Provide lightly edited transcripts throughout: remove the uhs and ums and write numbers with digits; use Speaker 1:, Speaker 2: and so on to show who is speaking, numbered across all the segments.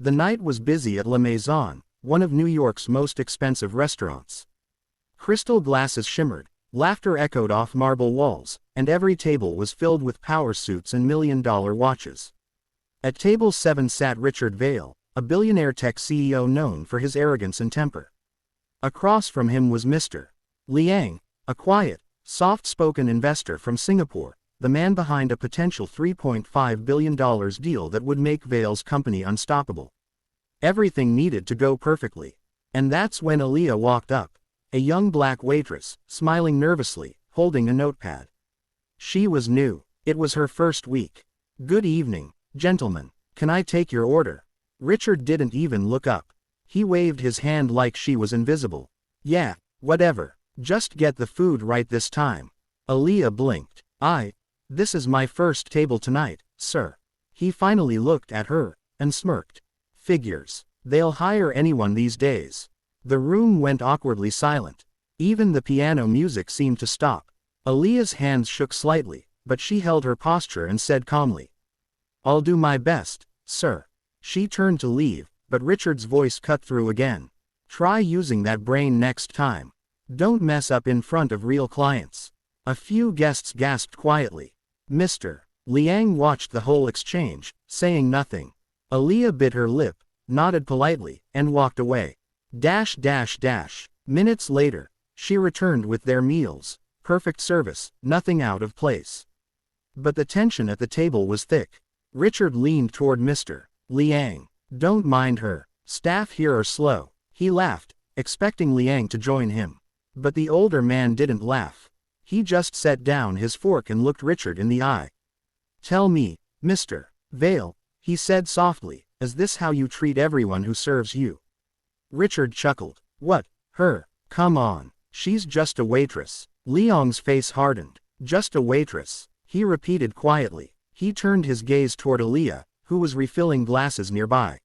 Speaker 1: The night was busy at La Maison, one of New York's most expensive restaurants. Crystal glasses shimmered, laughter echoed off marble walls, and every table was filled with power suits and million-dollar watches. At table 7 sat Richard Vail, a billionaire tech CEO known for his arrogance and temper. Across from him was Mr. Liang, a quiet, soft-spoken investor from Singapore, the man behind a potential $3.5 billion deal that would make Vail's company unstoppable. Everything needed to go perfectly. And that's when Aaliyah walked up, a young black waitress, smiling nervously, holding a notepad. She was new. It was her first week. "Good evening, gentlemen. Can I take your order?" Richard didn't even look up. He waved his hand like she was invisible. "Yeah, whatever. Just get the food right this time." Aaliyah blinked. This is my first table tonight, sir." He finally looked at her, and smirked. "Figures. They'll hire anyone these days." The room went awkwardly silent. Even the piano music seemed to stop. Aaliyah's hands shook slightly, but she held her posture and said calmly, "I'll do my best, sir." She turned to leave, but Richard's voice cut through again. "Try using that brain next time. Don't mess up in front of real clients." A few guests gasped quietly. Mr. Liang watched the whole exchange, saying nothing. Aaliyah bit her lip, nodded politely, and walked away. Minutes later, she returned with their meals. Perfect service, nothing out of place. But the tension at the table was thick. Richard leaned toward Mr. Liang. "Don't mind her. Staff here are slow." He laughed, expecting Liang to join him. But the older man didn't laugh. He just set down his fork and looked Richard in the eye. "Tell me, Mr. Vail," he said softly, "is this how you treat everyone who serves you?" Richard chuckled. "What, her? Come on. She's just a waitress." Liang's face hardened. "Just a waitress," he repeated quietly. He turned his gaze toward Aaliyah, who was refilling glasses nearby.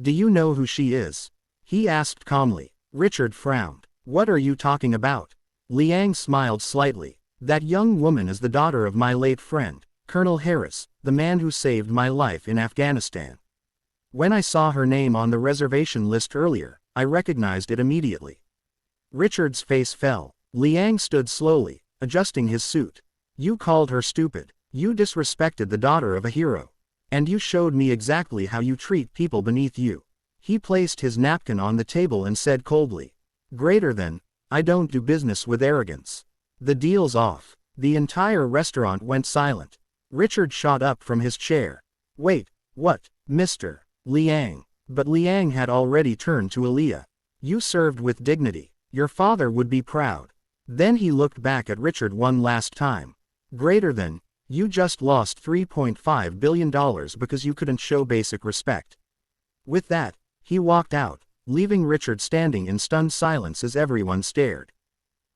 Speaker 1: "Do you know who she is?" he asked calmly. Richard frowned. "What are you talking about?" Liang smiled slightly. "That young woman is the daughter of my late friend, Colonel Harris, the man who saved my life in Afghanistan. When I saw her name on the reservation list earlier, I recognized it immediately." Richard's face fell. Liang stood slowly, adjusting his suit. "You called her stupid. You disrespected the daughter of a hero. And you showed me exactly how you treat people beneath you." He placed his napkin on the table and said coldly, "Greater than, I don't do business with arrogance. The deal's off." The entire restaurant went silent. Richard shot up from his chair. "Wait, what, Mr. Liang?" But Liang had already turned to Aaliyah. "You served with dignity. Your father would be proud." Then he looked back at Richard one last time. "Greater than, you just lost $3.5 billion because you couldn't show basic respect." With that, he walked out, leaving Richard standing in stunned silence as everyone stared.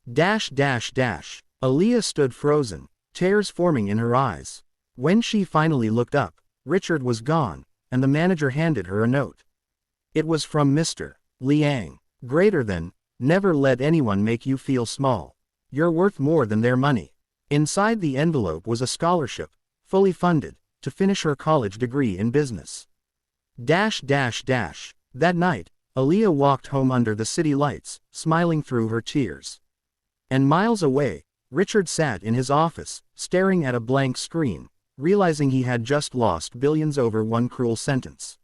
Speaker 1: Aaliyah stood frozen, tears forming in her eyes. When she finally looked up, Richard was gone, and the manager handed her a note. It was from Mr. Liang. "Greater than, never let anyone make you feel small. You're worth more than their money." Inside the envelope was a scholarship, fully funded, to finish her college degree in business. That night, Aaliyah walked home under the city lights, smiling through her tears. And miles away, Richard sat in his office, staring at a blank screen, realizing he had just lost billions over one cruel sentence.